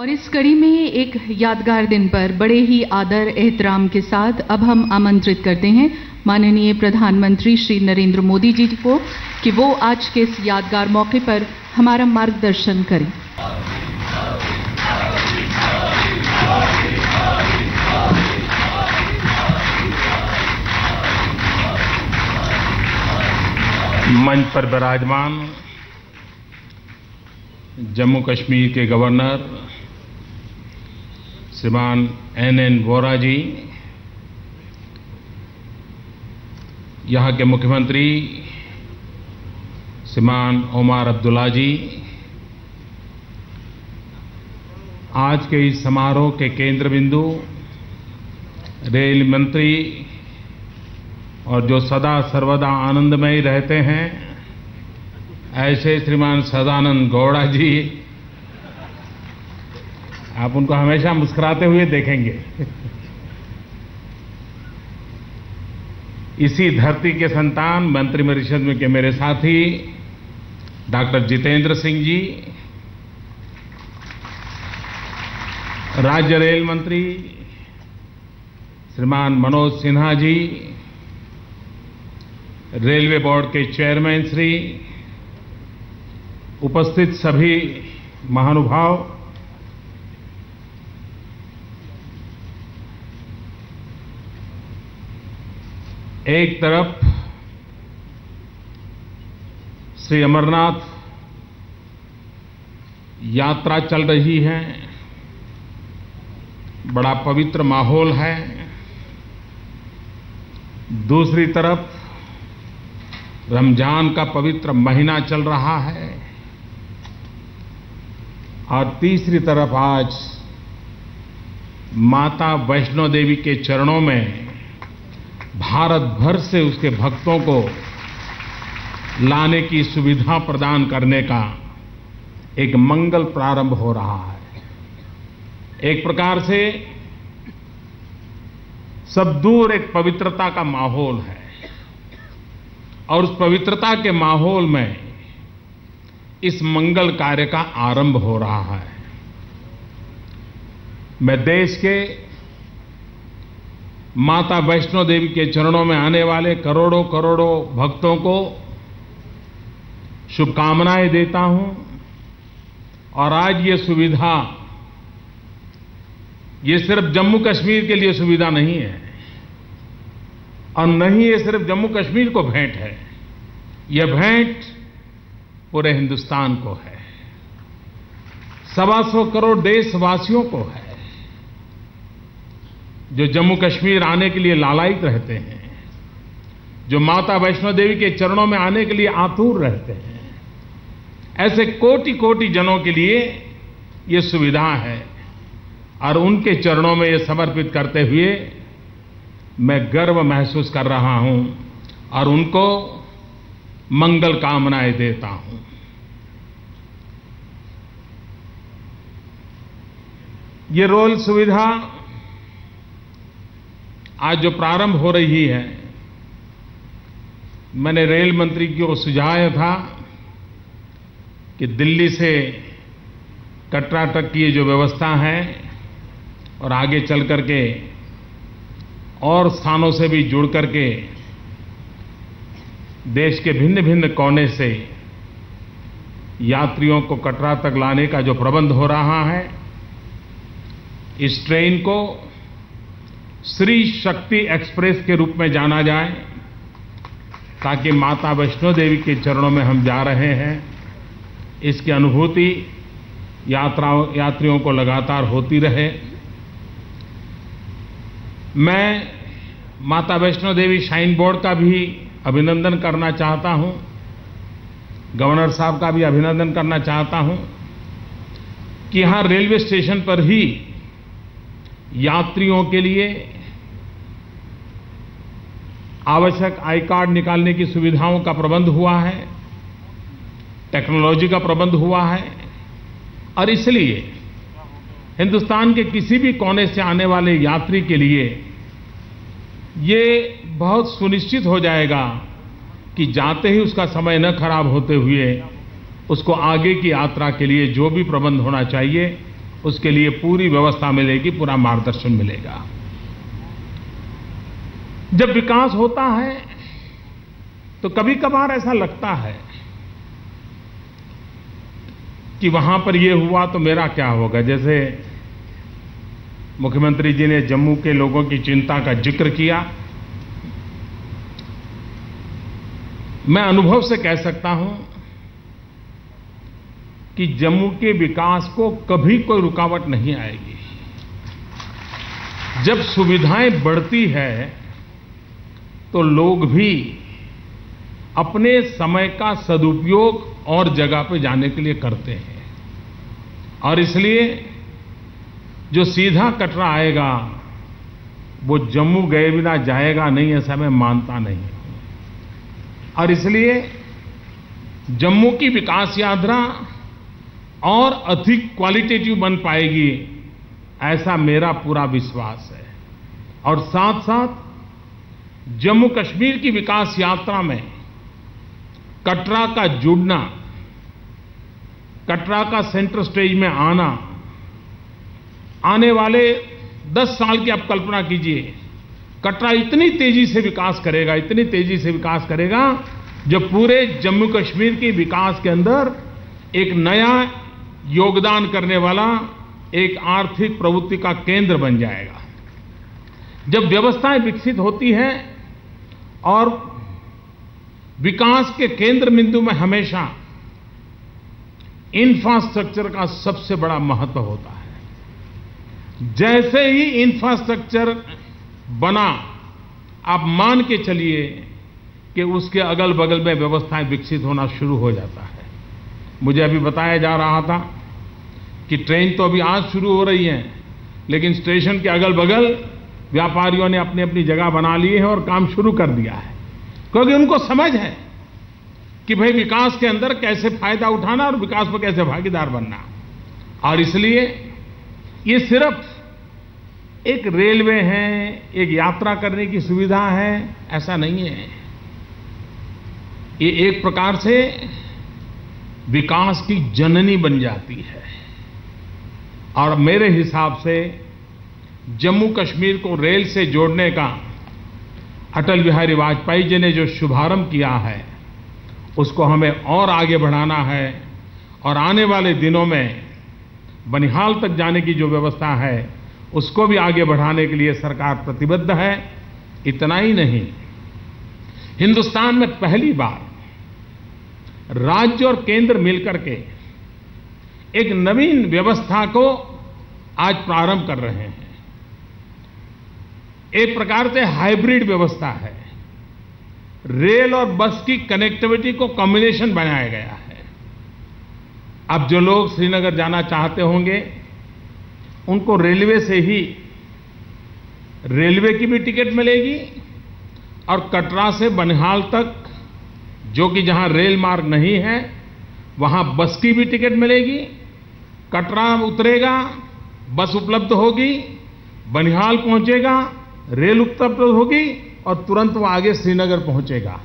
और इस कड़ी में एक यादगार दिन पर बड़े ही आदर एहतराम के साथ अब हम आमंत्रित करते हैं माननीय प्रधानमंत्री श्री नरेंद्र मोदी जी को कि वो आज के इस यादगार मौके पर हमारा मार्गदर्शन करें। मंच पर विराजमान जम्मू कश्मीर के गवर्नर श्रीमान एन वोरा जी, यहाँ के मुख्यमंत्री श्रीमान ओमर अब्दुल्ला जी, आज के इस समारोह के केंद्र बिंदु रेल मंत्री और जो सदा सर्वदा आनंदमय रहते हैं ऐसे श्रीमान सदानंद गौड़ा जी, आप उनको हमेशा मुस्कुराते हुए देखेंगे। इसी धरती के संतान मंत्रिपरिषद में के मेरे साथी डॉक्टर जितेंद्र सिंह जी, राज्य रेल मंत्री श्रीमान मनोज सिन्हा जी, रेलवे बोर्ड के चेयरमैन श्री, उपस्थित सभी महानुभाव, एक तरफ श्री अमरनाथ यात्रा चल रही है, बड़ा पवित्र माहौल है, दूसरी तरफ रमजान का पवित्र महीना चल रहा है और तीसरी तरफ आज माता वैष्णो देवी के चरणों में भारत भर से उसके भक्तों को लाने की सुविधा प्रदान करने का एक मंगल प्रारंभ हो रहा है। एक प्रकार से सब दूर एक पवित्रता का माहौल है और उस पवित्रता के माहौल में इस मंगल कार्य का आरंभ हो रहा है। मैं देश के माता वैष्णो देवी के चरणों में आने वाले करोड़ों करोड़ों भक्तों को शुभकामनाएं देता हूं और आज ये सुविधा ये सिर्फ जम्मू कश्मीर के लिए सुविधा नहीं है और न ही ये सिर्फ जम्मू कश्मीर को भेंट है, यह भेंट पूरे हिंदुस्तान को है, 125 करोड़ देशवासियों को है जो जम्मू कश्मीर आने के लिए लालायित रहते हैं, जो माता वैष्णो देवी के चरणों में आने के लिए आतुर रहते हैं। ऐसे कोटि कोटि जनों के लिए ये सुविधा है और उनके चरणों में ये समर्पित करते हुए मैं गर्व महसूस कर रहा हूं और उनको मंगल कामनाएं देता हूं। ये रोल सुविधा आज जो प्रारंभ हो रही है, मैंने रेल मंत्री को सुझाया था कि दिल्ली से कटरा तक की ये जो व्यवस्था है और आगे चल करके और स्थानों से भी जुड़ करके देश के भिन्न भिन्न कोने से यात्रियों को कटरा तक लाने का जो प्रबंध हो रहा है, इस ट्रेन को श्री शक्ति एक्सप्रेस के रूप में जाना जाए ताकि माता वैष्णो देवी के चरणों में हम जा रहे हैं, इसकी अनुभूति यात्रियों को लगातार होती रहे। मैं माता वैष्णो देवी श्राइन बोर्ड का भी अभिनंदन करना चाहता हूं, गवर्नर साहब का भी अभिनंदन करना चाहता हूं कि यहां रेलवे स्टेशन पर ही यात्रियों के लिए आवश्यक आई कार्ड निकालने की सुविधाओं का प्रबंध हुआ है, टेक्नोलॉजी का प्रबंध हुआ है और इसलिए हिंदुस्तान के किसी भी कोने से आने वाले यात्री के लिए ये बहुत सुनिश्चित हो जाएगा कि जाते ही उसका समय न खराब होते हुए उसको आगे की यात्रा के लिए जो भी प्रबंध होना चाहिए उसके लिए पूरी व्यवस्था मिलेगी, पूरा मार्गदर्शन मिलेगा। जब विकास होता है तो कभी कभार ऐसा लगता है कि वहां पर ये हुआ तो मेरा क्या होगा। जैसे मुख्यमंत्री जी ने जम्मू के लोगों की चिंता का जिक्र किया। मैं अनुभव से कह सकता हूं कि जम्मू के विकास को कभी कोई रुकावट नहीं आएगी। जब सुविधाएं बढ़ती है तो लोग भी अपने समय का सदुपयोग और जगह पे जाने के लिए करते हैं, और इसलिए जो सीधा कटरा आएगा वो जम्मू गए बिना जाएगा नहीं, ऐसा मैं मानता नहीं। और इसलिए जम्मू की विकास यात्रा और अधिक क्वालिटेटिव बन पाएगी, ऐसा मेरा पूरा विश्वास है। और साथ साथ जम्मू कश्मीर की विकास यात्रा में कटरा का जुड़ना, कटरा का सेंटर स्टेज में आना, आने वाले 10 साल की आप कल्पना कीजिए, कटरा इतनी तेजी से विकास करेगा, इतनी तेजी से विकास करेगा, जो पूरे जम्मू कश्मीर के विकास के अंदर एक नया योगदान करने वाला एक आर्थिक प्रवृत्ति का केंद्र बन जाएगा। जब व्यवस्थाएं विकसित होती हैं और विकास के केंद्र बिंदु में हमेशा इंफ्रास्ट्रक्चर का सबसे बड़ा महत्व होता है। जैसे ही इंफ्रास्ट्रक्चर बना, आप मान के चलिए कि उसके अगल बगल में व्यवस्थाएं विकसित होना शुरू हो जाता है। मुझे अभी बताया जा रहा था कि ट्रेन तो अभी आज शुरू हो रही है, लेकिन स्टेशन के अगल बगल व्यापारियों ने अपनी अपनी जगह बना ली है और काम शुरू कर दिया है, क्योंकि उनको समझ है कि भाई विकास के अंदर कैसे फायदा उठाना और विकास पर कैसे भागीदार बनना। और इसलिए ये सिर्फ एक रेलवे है, एक यात्रा करने की सुविधा है, ऐसा नहीं है। ये एक प्रकार से विकास की जननी बन जाती है। और मेरे हिसाब से जम्मू कश्मीर को रेल से जोड़ने का अटल बिहारी वाजपेयी जी ने जो शुभारंभ किया है, उसको हमें और आगे बढ़ाना है। और आने वाले दिनों में बनिहाल तक जाने की जो व्यवस्था है, उसको भी आगे बढ़ाने के लिए सरकार प्रतिबद्ध है। इतना ही नहीं, हिंदुस्तान में पहली बार राज्य और केंद्र मिलकर के एक नवीन व्यवस्था को आज प्रारंभ कर रहे हैं। एक प्रकार से हाइब्रिड व्यवस्था है। रेल और बस की कनेक्टिविटी को कॉम्बिनेशन बनाया गया है। अब जो लोग श्रीनगर जाना चाहते होंगे, उनको रेलवे से ही रेलवे की भी टिकट मिलेगी, और कटरा से बनिहाल तक, जो कि जहां रेल मार्ग नहीं है, वहां बस की भी टिकट मिलेगी। कटरा उतरेगा, बस उपलब्ध होगी, बनिहाल पहुंचेगा, रेल उपलब्ध होगी, और तुरंत वो आगे श्रीनगर पहुंचेगा।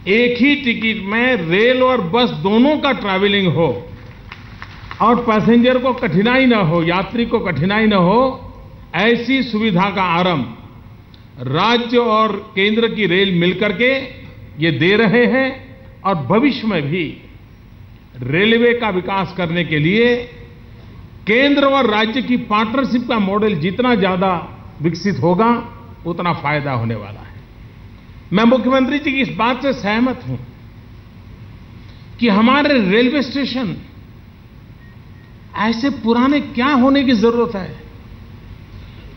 एक ही टिकट में रेल और बस दोनों का ट्रैवलिंग हो, और पैसेंजर को कठिनाई न हो, यात्री को कठिनाई न हो, ऐसी सुविधा का आरंभ राज्य और केंद्र की रेल मिलकर के ये दे रहे हैं। और भविष्य में भी रेलवे का विकास करने के लिए केंद्र और राज्य की पार्टनरशिप का मॉडल जितना ज्यादा विकसित होगा, उतना फायदा होने वाला है। मैं मुख्यमंत्री जी की इस बात से सहमत हूं कि हमारे रेलवे स्टेशन ऐसे पुराने क्या होने की जरूरत है।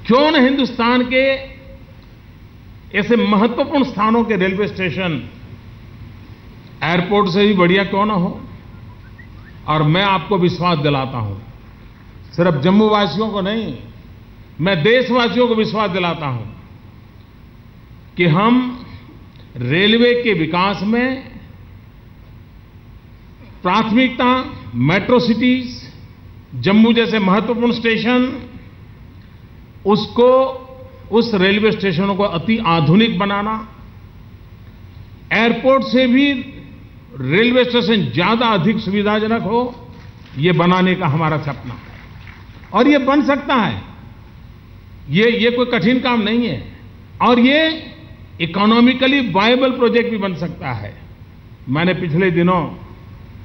क्यों न हिंदुस्तान के ऐसे महत्वपूर्ण स्थानों के रेलवे स्टेशन एयरपोर्ट से भी बढ़िया क्यों ना हो। और मैं आपको विश्वास दिलाता हूं, सिर्फ जम्मू वासियों को नहीं, मैं देशवासियों को विश्वास दिलाता हूं कि हम रेलवे के विकास में प्राथमिकता मेट्रो सिटीज, जम्मू जैसे महत्वपूर्ण स्टेशन, उसको, उस रेलवे स्टेशनों को अति आधुनिक बनाना, एयरपोर्ट से भी रेलवे स्टेशन ज्यादा अधिक सुविधाजनक हो, ये बनाने का हमारा सपना है। और ये बन सकता है, ये कोई कठिन काम नहीं है, और ये इकोनॉमिकली वायबल प्रोजेक्ट भी बन सकता है। मैंने पिछले दिनों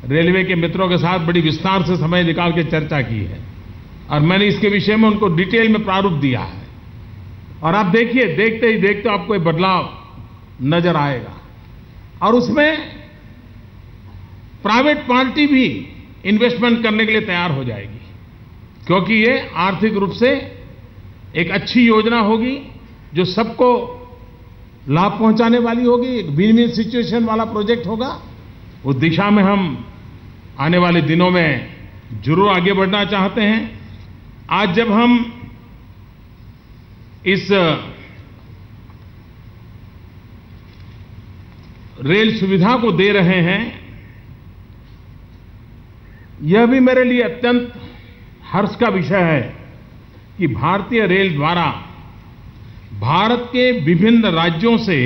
रेलवे के मित्रों के साथ बड़ी विस्तार से समय निकाल के चर्चा की है, और मैंने इसके विषय में उनको डिटेल में प्रारूप दिया है, और आप देखिए, देखते ही देखते आपको एक बदलाव नजर आएगा। और उसमें प्राइवेट पार्टी भी इन्वेस्टमेंट करने के लिए तैयार हो जाएगी, क्योंकि ये आर्थिक रूप से एक अच्छी योजना होगी जो सबको लाभ पहुंचाने वाली होगी, एक विन विन सिचुएशन वाला प्रोजेक्ट होगा। उस दिशा में हम आने वाले दिनों में जरूर आगे बढ़ना चाहते हैं। आज जब हम इस रेल सुविधा को दे रहे हैं, यह भी मेरे लिए अत्यंत हर्ष का विषय है कि भारतीय रेल द्वारा भारत के विभिन्न राज्यों से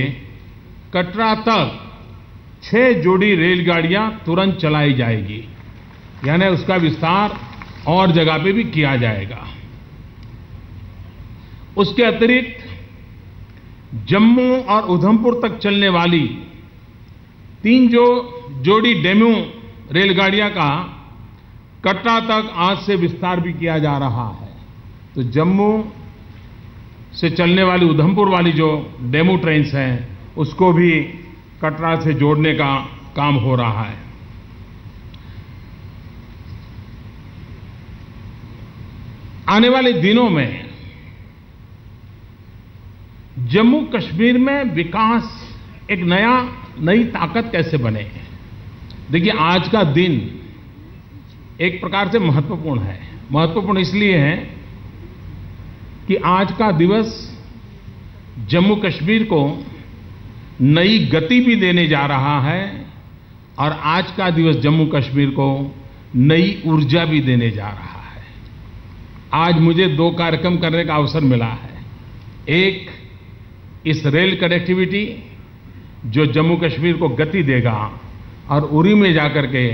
कटरा तक 6 जोड़ी रेलगाड़ियां तुरंत चलाई जाएगी, यानी उसका विस्तार और जगह पे भी किया जाएगा। उसके अतिरिक्त जम्मू और उधमपुर तक चलने वाली 3 जोड़ी डेमू रेलगाड़ियां का कटरा तक आज से विस्तार भी किया जा रहा है। तो जम्मू से चलने वाली उधमपुर वाली जो डेमू ट्रेन्स हैं, उसको भी कटरा से जोड़ने का काम हो रहा है। आने वाले दिनों में जम्मू कश्मीर में विकास एक नई ताकत कैसे बने। देखिए, आज का दिन एक प्रकार से महत्वपूर्ण है। महत्वपूर्ण इसलिए है कि आज का दिवस जम्मू कश्मीर को नई गति भी देने जा रहा है, और आज का दिवस जम्मू कश्मीर को नई ऊर्जा भी देने जा रहा है। आज मुझे 2 कार्यक्रम करने का अवसर मिला है। एक, इस रेल कनेक्टिविटी जो जम्मू कश्मीर को गति देगा, और उरी में जाकर के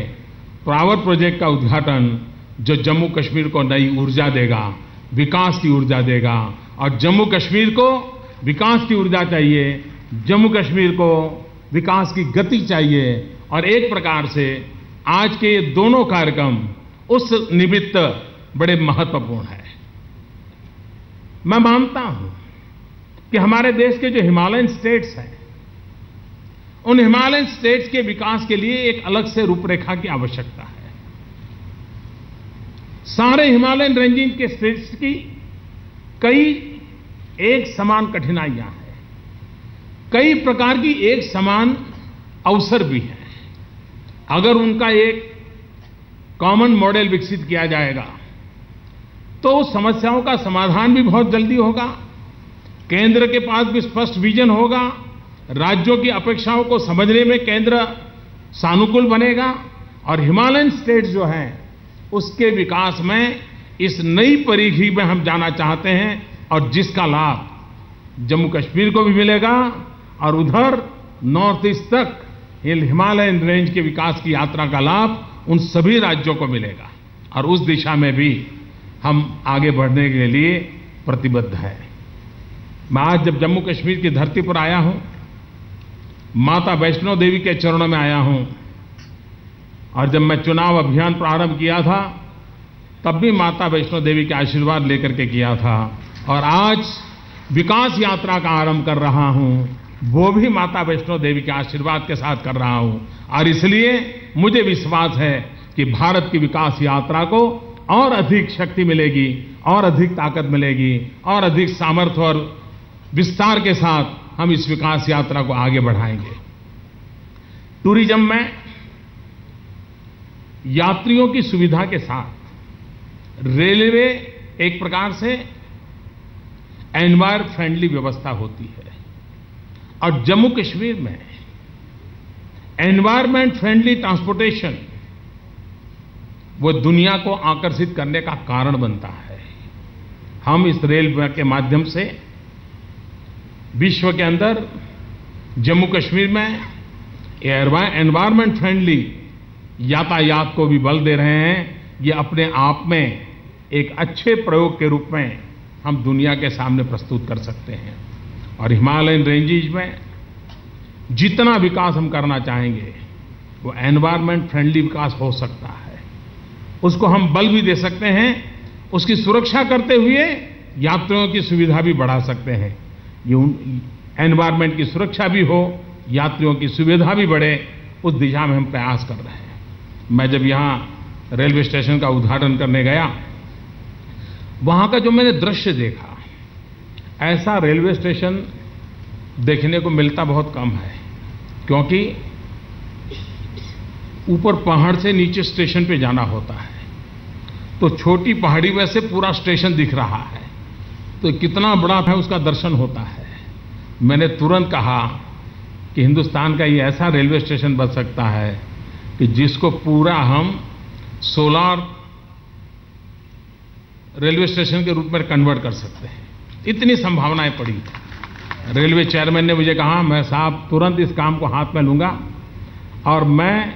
पावर प्रोजेक्ट का उद्घाटन जो जम्मू कश्मीर को नई ऊर्जा देगा, विकास की ऊर्जा देगा। और जम्मू कश्मीर को विकास की ऊर्जा चाहिए, जम्मू कश्मीर को विकास की गति चाहिए, और एक प्रकार से आज के ये दोनों कार्यक्रम उस निमित्त बड़े महत्वपूर्ण हैं। मैं मानता हूं कि हमारे देश के जो हिमालयन स्टेट्स हैं, उन हिमालयन स्टेट्स के विकास के लिए एक अलग से रूपरेखा की आवश्यकता है। सारे हिमालयन रेंजिंग के स्टेट्स की कई एक समान कठिनाइयां हैं, कई प्रकार की एक समान अवसर भी हैं। अगर उनका एक कॉमन मॉडल विकसित किया जाएगा तो समस्याओं का समाधान भी बहुत जल्दी होगा, केंद्र के पास भी स्पष्ट विजन होगा, राज्यों की अपेक्षाओं को समझने में केंद्र सानुकूल बनेगा, और हिमालयन स्टेट्स जो हैं उसके विकास में इस नई परिधि में हम जाना चाहते हैं, और जिसका लाभ जम्मू कश्मीर को भी मिलेगा, और उधर नॉर्थ ईस्ट तक हिमालयन रेंज के विकास की यात्रा का लाभ उन सभी राज्यों को मिलेगा। और उस दिशा में भी हम आगे बढ़ने के लिए प्रतिबद्ध हैं। मैं आज जब जम्मू कश्मीर की धरती पर आया हूं, माता वैष्णो देवी के चरणों में आया हूं, और जब मैं चुनाव अभियान प्रारंभ किया था तब भी माता वैष्णो देवी के आशीर्वाद लेकर के किया था, और आज विकास यात्रा का आरंभ कर रहा हूं, वो भी माता वैष्णो देवी के आशीर्वाद के साथ कर रहा हूं। और इसलिए मुझे विश्वास है कि भारत की विकास यात्रा को और अधिक शक्ति मिलेगी, और अधिक ताकत मिलेगी, और अधिक सामर्थ्य और विस्तार के साथ हम इस विकास यात्रा को आगे बढ़ाएंगे। टूरिज्म में यात्रियों की सुविधा के साथ रेलवे एक प्रकार से एनवायर फ्रेंडली व्यवस्था होती है, और जम्मू कश्मीर में एनवायरमेंट फ्रेंडली ट्रांसपोर्टेशन वो दुनिया को आकर्षित करने का कारण बनता है। हम इस रेल के माध्यम से विश्व के अंदर जम्मू कश्मीर में एनवायरमेंट फ्रेंडली यातायात को भी बल दे रहे हैं। ये अपने आप में एक अच्छे प्रयोग के रूप में हम दुनिया के सामने प्रस्तुत कर सकते हैं। और हिमालयन रेंजेस में जितना विकास हम करना चाहेंगे वो एनवायरमेंट फ्रेंडली विकास हो सकता है। उसको हम बल भी दे सकते हैं, उसकी सुरक्षा करते हुए यात्रियों की सुविधा भी बढ़ा सकते हैं। ये एनवायरमेंट की सुरक्षा भी हो, यात्रियों की सुविधा भी बढ़े, उस दिशा में हम प्रयास कर रहे हैं। मैं जब यहाँ रेलवे स्टेशन का उद्घाटन करने गया, वहां का जो मैंने दृश्य देखा, ऐसा रेलवे स्टेशन देखने को मिलता बहुत कम है, क्योंकि ऊपर पहाड़ से नीचे स्टेशन पे जाना होता है, तो छोटी पहाड़ी में से पूरा स्टेशन दिख रहा है, तो कितना बड़ा है उसका दर्शन होता है। मैंने तुरंत कहा कि हिंदुस्तान का ये ऐसा रेलवे स्टेशन बन सकता है कि जिसको पूरा हम सोलार रेलवे स्टेशन के रूप में कन्वर्ट कर सकते हैं। इतनी संभावनाएं पड़ी। रेलवे चेयरमैन ने मुझे कहा, मैं साहब तुरंत इस काम को हाथ में लूंगा और मैं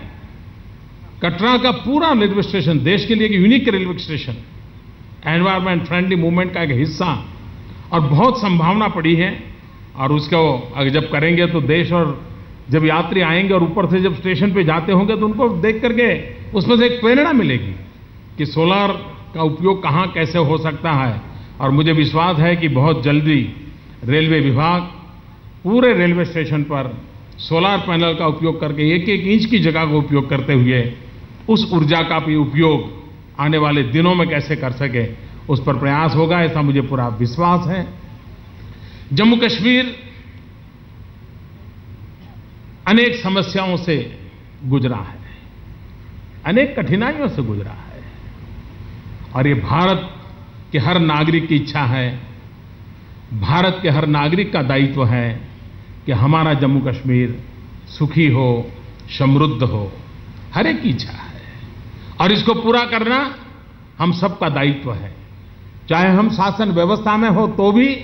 कटरा का पूरा रेलवे स्टेशन, देश के लिए एक unique railway station, environment friendly movement का एक हिस्सा, और बहुत संभावना पड़ी है। और उसको अगर जब करेंगे तो देश, और जब यात्री आएंगे और ऊपर से जब स्टेशन पे जाते होंगे तो उनको देख करके उसमें से एक प्रेरणा मिलेगी कि सोलार का उपयोग कहाँ कैसे हो सकता है। और मुझे विश्वास है कि बहुत जल्दी रेलवे विभाग पूरे रेलवे स्टेशन पर सोलार पैनल का उपयोग करके एक एक इंच की जगह को उपयोग करते हुए उस ऊर्जा का भी उपयोग आने वाले दिनों में कैसे कर सके, उस पर प्रयास होगा, ऐसा मुझे पूरा विश्वास है। जम्मू कश्मीर अनेक समस्याओं से गुजरा है, अनेक कठिनाइयों से गुजरा है, और ये भारत के हर नागरिक की इच्छा है, भारत के हर नागरिक का दायित्व है कि हमारा जम्मू कश्मीर सुखी हो, समृद्ध हो, हर एक की इच्छा है। और इसको पूरा करना हम सबका दायित्व है, चाहे हम शासन व्यवस्था में हो तो भी,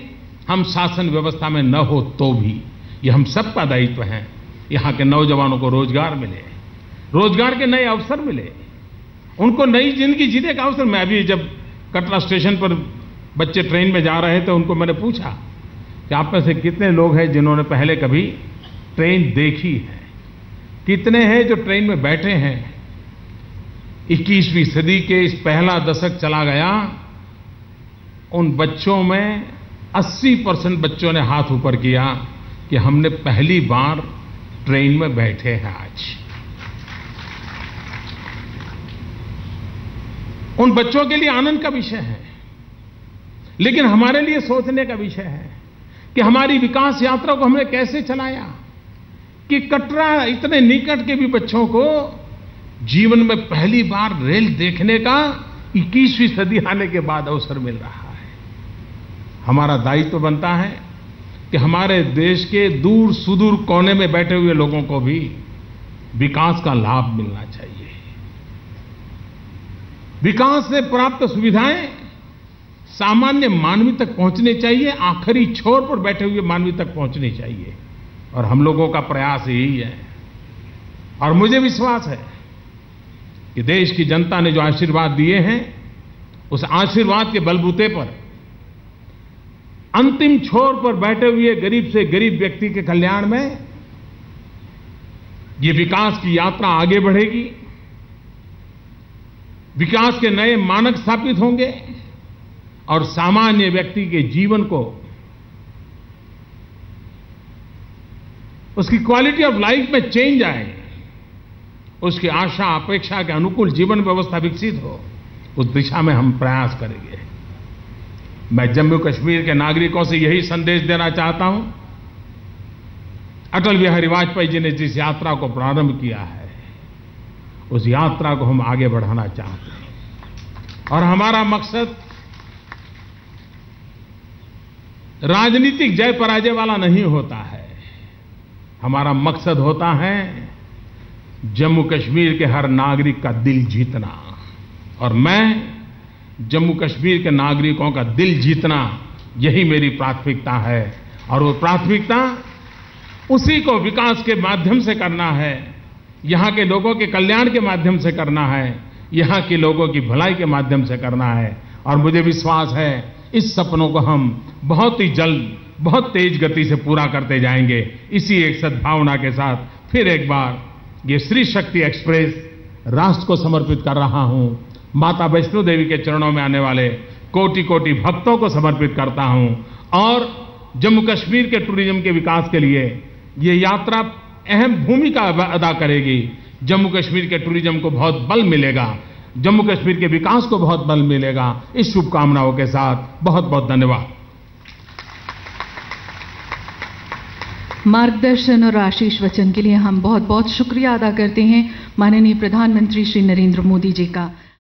हम शासन व्यवस्था में न हो तो भी, ये हम सबका दायित्व है। यहाँ के नौजवानों को रोजगार मिले, रोजगार के नए अवसर मिले, उनको नई जिंदगी जीने का अवसर। मैं अभी जब कटरा स्टेशन पर बच्चे ट्रेन में जा रहे थे, उनको मैंने पूछा कि आप में से कितने लोग हैं जिन्होंने पहले कभी ट्रेन देखी है, कितने हैं जो ट्रेन में बैठे हैं। 21वीं सदी के इस पहला दशक चला गया, उन बच्चों में 80% बच्चों ने हाथ ऊपर किया कि हमने पहली बार ट्रेन में बैठे हैं आज। उन बच्चों के लिए आनंद का विषय है, लेकिन हमारे लिए सोचने का विषय है कि हमारी विकास यात्रा को हमने कैसे चलाया कि कटरा इतने निकट के भी बच्चों को जीवन में पहली बार रेल देखने का 21वीं सदी आने के बाद अवसर मिल रहा है। हमारा दायित्व बनता है कि हमारे देश के दूर सुदूर कोने में बैठे हुए लोगों को भी विकास का लाभ मिलना चाहिए। विकास से प्राप्त सुविधाएं सामान्य मानवी तक पहुंचनी चाहिए, आखिरी छोर पर बैठे हुए मानवी तक पहुंचनी चाहिए, और हम लोगों का प्रयास यही है। और मुझे विश्वास है कि देश की जनता ने जो आशीर्वाद दिए हैं, उस आशीर्वाद के बलबूते पर अंतिम छोर पर बैठे हुए गरीब से गरीब व्यक्ति के कल्याण में ये विकास की यात्रा आगे बढ़ेगी, विकास के नए मानक स्थापित होंगे, और सामान्य व्यक्ति के जीवन को, उसकी क्वालिटी ऑफ लाइफ में चेंज आए, उसकी आशा अपेक्षा के अनुकूल जीवन व्यवस्था विकसित हो, उस दिशा में हम प्रयास करेंगे। मैं जम्मू कश्मीर के नागरिकों से यही संदेश देना चाहता हूं, अटल बिहारी वाजपेयी जी ने जिस यात्रा को प्रारंभ किया है, उस यात्रा को हम आगे बढ़ाना चाहते हैं। और हमारा मकसद राजनीतिक जय पराजय वाला नहीं होता है, हमारा मकसद होता है जम्मू कश्मीर के हर नागरिक का दिल जीतना। और मैं जम्मू कश्मीर के नागरिकों का दिल जीतना, यही मेरी प्राथमिकता है। और वो प्राथमिकता उसी को विकास के माध्यम से करना है, यहाँ के लोगों के कल्याण के माध्यम से करना है, यहाँ के लोगों की भलाई के माध्यम से करना है। और मुझे विश्वास है इस सपनों को हम बहुत ही जल्द, बहुत तेज गति से पूरा करते जाएंगे। इसी एक सद्भावना के साथ फिर एक बार ये श्री शक्ति एक्सप्रेस राष्ट्र को समर्पित कर रहा हूं। माता वैष्णो देवी के चरणों में आने वाले कोटि कोटि भक्तों को समर्पित करता हूं और जम्मू कश्मीर के टूरिज्म के विकास के लिए ये यात्रा अहम भूमिका अदा करेगी। जम्मू कश्मीर के टूरिज्म को बहुत बल मिलेगा, जम्मू कश्मीर के विकास को बहुत बल मिलेगा। इस शुभकामनाओं के साथ बहुत बहुत धन्यवाद। मार्गदर्शन और आशीष वचन के लिए हम बहुत बहुत शुक्रिया अदा करते हैं माननीय प्रधानमंत्री श्री नरेंद्र मोदी जी का।